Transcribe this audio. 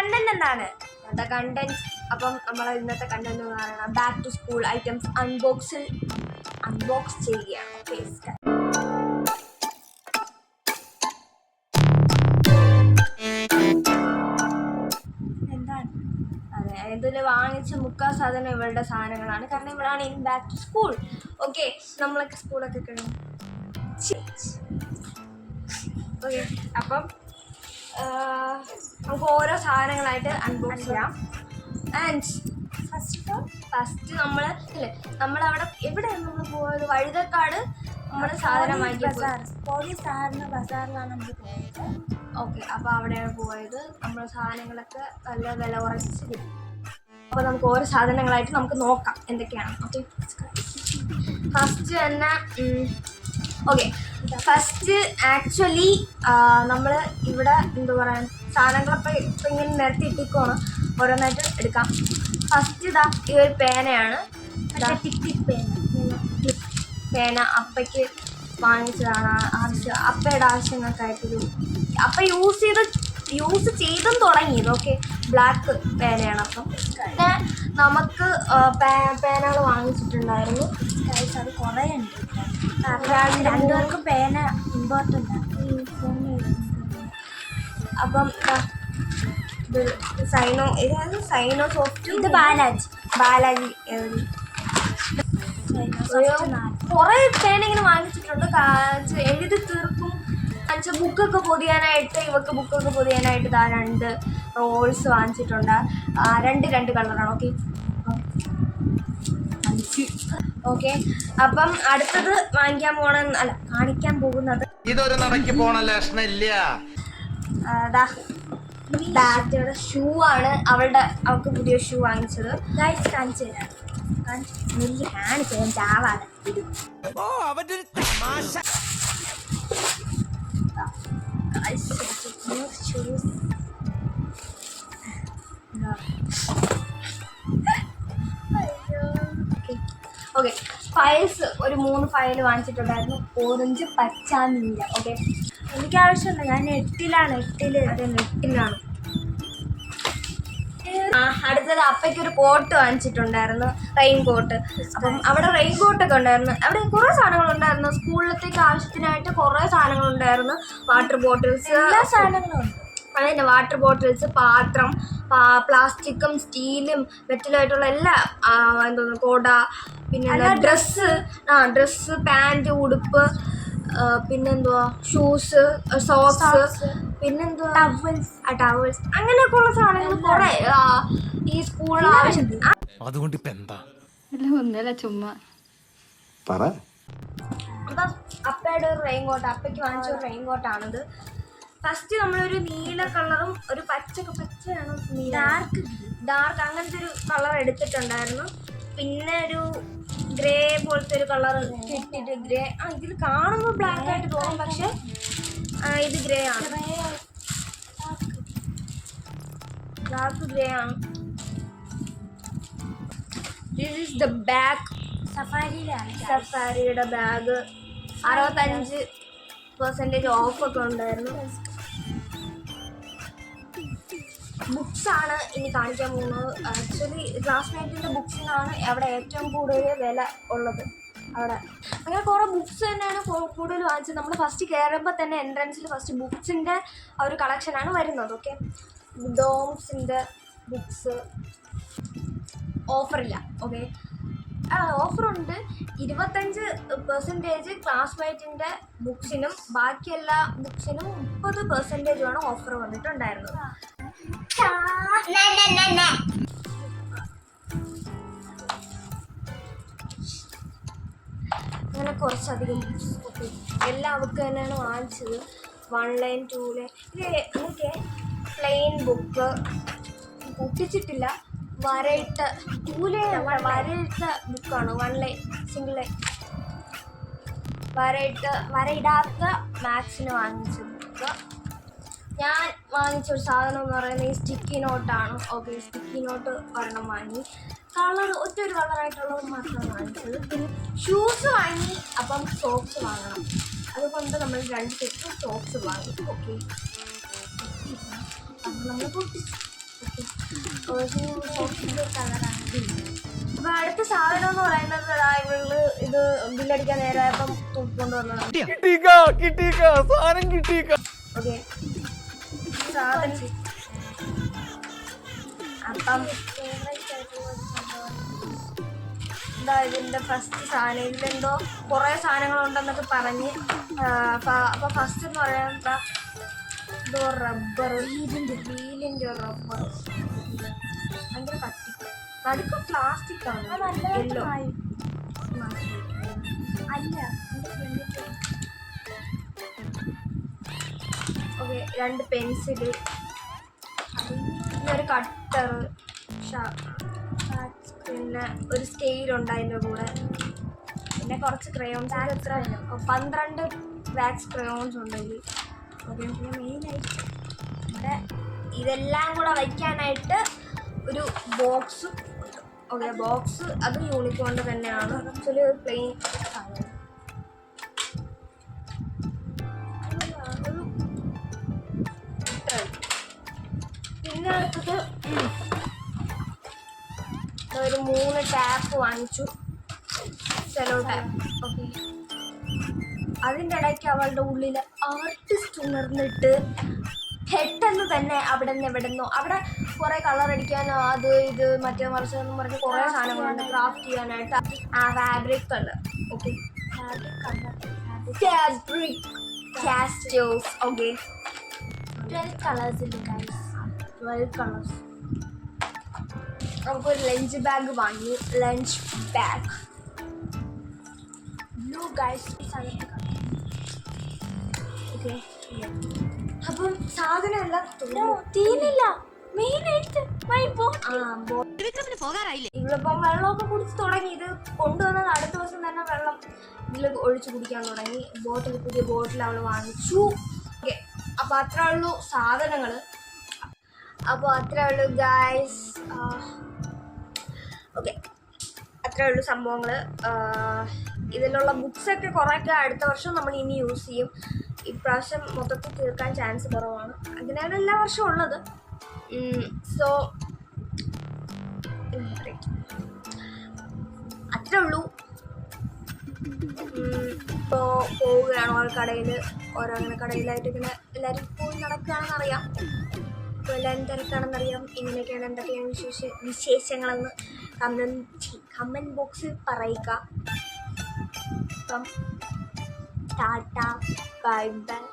Content എന്താണ് content? അപ്പം നമ്മൾ ഇന്നത്തെ കണ്ടന്റ് എന്ന് പറയുന്നത് back to school items unbox ചെയ്യുകയാണ്. എന്താണ്? അതെ, ഇതിൽ വാങ്ങിച്ച മുക്കാൽ സാധനം ഇവളുടെ സാധനങ്ങളാണ്. കാരണം ഇവളാണ് in back to school. Okay, നമ്മളൊക്കെ സ്കൂളൊക്കെ കഴിഞ്ഞു. ഓക്കെ, അപ്പം നമുക്ക് ഓരോ സാധനങ്ങളായിട്ട് അൺബോക്സ് ചെയ്യാം. ആൻഡ് ഫസ്റ്റ് നമ്മളവിടെ എവിടെയാണ് നമ്മൾ പോയത്? വഴുതക്കാട് നമ്മൾ സാധനം ബസാറിലാണ് നമ്മൾ പോയത്. ഓക്കെ, അപ്പോൾ അവിടെയാണ് പോയത്. നമ്മൾ സാധനങ്ങളൊക്കെ നല്ല വില കുറച്ച് കിട്ടും. അപ്പോൾ നമുക്ക് ഓരോ സാധനങ്ങളായിട്ട് നമുക്ക് നോക്കാം എന്തൊക്കെയാണ്. ഓക്കെ, ഫസ്റ്റ് തന്നെ ഫസ്റ്റ് ആക്ച്വലി നമ്മൾ ഇവിടെ എന്താ പറയുക സാധനങ്ങളൊക്കെ ഇപ്പം ഇങ്ങനെ നിരത്തി ഇട്ടിക്കോണ് ഓരോന്നായിട്ട് എടുക്കാം. ഫസ്റ്റ് ഈ ഒരു പേനയാണ്. പേന അപ്പയ്ക്ക് വാങ്ങിച്ചതാണ്. അപ്പയുടെ ആവശ്യങ്ങൾക്കായിട്ടൊരു അപ്പ യൂസ് ചെയ്തും തുടങ്ങിയത്. ഓക്കെ, ബ്ലാക്ക് പേനയാണ്. അപ്പം പിന്നെ നമുക്ക് പേനകൾ വാങ്ങിച്ചിട്ടുണ്ടായിരുന്നു. അത് കുറേ ഉണ്ട്. രണ്ടുപേർക്കും പേന ഇമ്പോർട്ടൻ്റ് ആണ്. അപ്പം ഇത് സൈനോ സോഫ്റ്റ്, ഇത് ബാലാജി കുറേ പേന ഇങ്ങനെ വാങ്ങിച്ചിട്ടുണ്ട്. എഴുതി തീർക്കും. ബുക്കൊക്കെ പൊതിയാനായിട്ട് ഇവക്ക് ബുക്കൊക്കെ പൊതിയാനായിട്ട് 2 റോൾസ് വാങ്ങിച്ചിട്ടുണ്ട്. രണ്ട് കളറാണ്. ഓക്കെ, അപ്പം അടുത്തത് കാണിക്കാൻ പോകുന്നത് ഇതൊരു നടക്ക് പോണ ലക്ഷണില്ല. ബാറ്റയുടെ ഷൂ ആണ്. അവൾക്ക് പുതിയ ഷൂ വാങ്ങിച്ചത്. കാണിച്ചു തരാം. ചാവാണ്. ഓക്കെ, ഫയൽസ് ഒരു 3 ഫയൽ വാങ്ങിച്ചിട്ടുണ്ടായിരുന്നു. ഓറഞ്ച്, പച്ച, നീല. ഓക്കെ, എനിക്ക് ആവശ്യമില്ല. ഞാൻ 8ലാണ്. അടുത്തത് അപ്പയ്ക്കൊരു കോട്ട് വാങ്ങിച്ചിട്ടുണ്ടായിരുന്നു, റെയിൻ കോട്ട്. അപ്പം അവിടെ റെയിൻ കോട്ടൊക്കെ ഉണ്ടായിരുന്നു. അവിടെ കുറേ സാധനങ്ങളുണ്ടായിരുന്നു. സ്കൂളിലത്തേക്ക് ആവശ്യത്തിനായിട്ട് കുറേ സാധനങ്ങളുണ്ടായിരുന്നു. വാട്ടർ ബോട്ടിൽസ്, എല്ലാ സാധനങ്ങളും ഉണ്ട്. അതന്നെ, വാട്ടർ ബോട്ടിൽസ്, പാത്രം, പ്ലാസ്റ്റിക്കും സ്റ്റീലും മെറ്റലുമായിട്ടുള്ള എല്ലാ കൊട, പിന്നെ ഡ്രസ്സ്, പാൻറ്, ഉടുപ്പ്, പിന്നെന്തുവാ ഷൂസ്, സോക്സ്, പിന്നെന്തുവാ ടവൽസ്, അങ്ങനെയൊക്കെ ഉള്ള സാധനങ്ങൾ കുറെ ഈ സ്കൂളിൽ ആവശ്യത്തിന്. അതുകൊണ്ട് ഇപ്പൊ എന്താ ചുമ്മാ അപ്പയുടെ ഒരു റെയിൻ കോട്ട്, അപ്പയ്ക്ക് വാങ്ങിച്ച ഒരു റെയിൻ കോട്ടാണിത്. ഫസ്റ്റ് നമ്മളൊരു നീല കളറും ഒരു പച്ചയാണ് ഡാർക്ക് അങ്ങനത്തെ ഒരു കളർ എടുത്തിട്ടുണ്ടായിരുന്നു. പിന്നെ ഒരു ഗ്രേ പോലത്തെ ഒരു കളർ ഇട്ടിട്ട് ഗ്രേ ഇതിൽ കാണുമ്പോൾ ബ്ലാക്ക് ആയിട്ട് തോന്നും, പക്ഷെ ഇത് ഗ്രേ ആണ്. ഡാർക്ക് ഗ്രേ ആണ്. This is the bag. സഫാരിയുടെ ബാഗ് 65% ഓഫൊക്കെ ഉണ്ടായിരുന്നു. ബുക്സാണ് ഇനി കാണിക്കാൻ പോകുന്നത്. ആക്ച്വലി ക്ലാസ്മേറ്റിൻ്റെ ബുക്സിനാണ് അവിടെ ഏറ്റവും കൂടുതൽ വില ഉള്ളത്. അവിടെ അങ്ങനെ കുറേ ബുക്സ് തന്നെയാണ് കൂടുതൽ വാങ്ങിച്ചത്. നമ്മൾ ഫസ്റ്റ് കയറുമ്പോൾ തന്നെ എൻട്രൻസിൽ ഫസ്റ്റ് ബുക്സിൻ്റെ ആ ഒരു കളക്ഷനാണ് വരുന്നത്. ഓക്കെ, ഡോംസിൻ്റെ ബുക്സ് ഓഫറില്ല. ഓക്കെ, ഓഫറുണ്ട്. 25% ക്ലാസ്മേറ്റിൻ്റെ ബുക്സിനും ബാക്കി എല്ലാ ബുക്സിനും 30%ആണ് ഓഫർ വന്നിട്ടുണ്ടായിരുന്നത്. അങ്ങനെ കുറച്ചധികം ബുക്സ്. ഓക്കെ, എല്ലാ ബുക്ക് തന്നെയാണ് വാങ്ങിച്ചത്. 1 ലൈൻ 2 ലൈൻ ഇതൊക്കെ പ്ലെയിൻ ബുക്ക് ഒട്ടിച്ചിട്ടില്ല. വരയിട്ട 2 ലൈൻ വരയിട്ട ബുക്കാണ്. 1 ലൈൻ സിംഗിൾ ലൈൻ വരയിടാത്ത മാത്സിന് വാങ്ങിച്ച ബുക്ക്. ഞാൻ വാങ്ങിച്ചൊരു സാധനം എന്ന് പറയുന്നത് ഈ സ്റ്റിക്കി നോട്ടാണ്. ഓക്കെ, സ്റ്റിക്കി നോട്ട് ഒരെണ്ണം വാങ്ങി. ഒറ്റൊരു കളറായിട്ടുള്ളത് മാത്രമാണ് വാങ്ങിച്ചത്. പിന്നെ ഷൂസ് വാങ്ങി. അപ്പം സോക്സ് വാങ്ങണം, അതുകൊണ്ട് നമ്മൾ 2 സെറ്റ് സോക്സ് വാങ്ങി. ഓക്കെ, നമ്മൾ പൊട്ടിച്ചു. കളറാണ്. അപ്പൊ അടുത്ത സാധനം എന്ന് പറയുന്നത് ഇവള് ഇത് ബില്ലടിക്കാൻ നേരമായപ്പം തൂക്കൊണ്ടുവന്നതാണ്. ഓക്കെ സാധനം അപ്പം എന്താ ഇതിന്റെ ഫസ്റ്റ് സാധനം ഇതിലെന്തോ കുറെ സാധനങ്ങളുണ്ടെന്നൊക്കെ പറഞ്ഞ് അപ്പൊ ഫസ്റ്റ് എന്ന് പറയുന്നത് എന്തോ റബ്ബർ വീലിന്റെ റബ്ബർ ഭയങ്കര കട്ടി നടുക്ക് പ്ലാസ്റ്റിക് ആണ് യെല്ലോ അല്ല. ഓക്കെ 2 പെൻസില് പിന്നെ ഒരു കട്ടർ പിന്നെ ഒരു സ്കെയിലുണ്ട് അതിൻ്റെ കൂടെ പിന്നെ കുറച്ച് ക്രയോൺസ് എത്ര 12 വാക്സ് ക്രയോൺസ് ഉണ്ടെങ്കിൽ. ഓക്കെ പിന്നെ മെയിനായിട്ട് ഇവിടെ ഇതെല്ലാം കൂടെ വയ്ക്കാനായിട്ട് ഒരു ബോക്സ്. ഓക്കെ ബോക്സ് അത് യൂണിക്കോണിൻ്റെ തന്നെയാണ്. ആക്ച്വലി ഒരു പ്ലെയിൻ പിന്നെ അടുത്തത് ഒരു 3 ടാപ്പ് വാങ്ങിച്ചു സെലോ ടാപ്പ്. ഓക്കെ അതിൻ്റെ ഇടയ്ക്ക് അവളുടെ ഉള്ളിൽ ആർട്ടിസ്റ്റ് ഉണർന്നിട്ട് പെട്ടെന്ന് തന്നെ അവിടെ നിന്ന് എവിടെന്നോ അവിടെ കുറേ കളർ അടിക്കാനോ അത് ഇത് മറ്റേ മറിച്ചെന്ന് പറഞ്ഞ് കുറേ സാധനങ്ങളുണ്ട് ക്രാഫ്റ്റ് ചെയ്യാനായിട്ട്. Fabric colour. Okay fabric castes. Okay 12 colours ഉണ്ട് ഗൈസ്. 12 കളേഴ്സ്. നമുക്കൊരു ലഞ്ച് ബാഗ് വാങ്ങി. Lunch bag blue guys. Okay അപ്പം സാധനം എല്ലാം തീർന്നില്ല. മെയിനായിട്ട് ഇവളിപ്പം വെള്ളമൊക്കെ കുടിച്ച് തുടങ്ങി. ഇത് കൊണ്ടുവന്നത് അടുത്ത ദിവസം തന്നെ വെള്ളം ഇതിൽ ഒഴിച്ച് കുടിക്കാൻ തുടങ്ങി. പുതിയ ബോട്ടിൽ അവൾ വാങ്ങിച്ചു. ഓക്കെ അപ്പോൾ അത്രേ ഉള്ളൂ സാധനങ്ങൾ. അപ്പോൾ അത്രേ ഉള്ളൂ ഗൈസ്. ഓക്കെ അത്രേ ഉള്ളൂ സംഭവങ്ങൾ. ഇതിലുള്ള ബുക്സൊക്കെ കുറേയൊക്കെ അടുത്ത വർഷം നമ്മൾ ഇനി യൂസ് ചെയ്യും. ഇപ്രാവശ്യം മൊത്തത്തിൽ തീർക്കാൻ ചാൻസ് കുറവാണ്. അങ്ങനെയാണ് എല്ലാ വർഷവും ഉള്ളത്. സോ അത്രേ ഉള്ളൂ. ഇപ്പോൾ പോവുകയാണ് കടയിൽ. ഓരോങ്ങനെ കടയിലായിട്ട് ഇങ്ങനെ എല്ലാവരും പോയി നടക്കുകയാണെന്നറിയാം. അപ്പോൾ എല്ലാവരും തിരക്കാണെന്നറിയാം. ഇങ്ങനെയൊക്കെയാണ് എന്തൊക്കെയാണ് വിശേഷങ്ങളെന്ന് കമൻറ്റ് ബോക്സിൽ പറയുക. അപ്പം ടാറ്റ ബൈ ബൈ.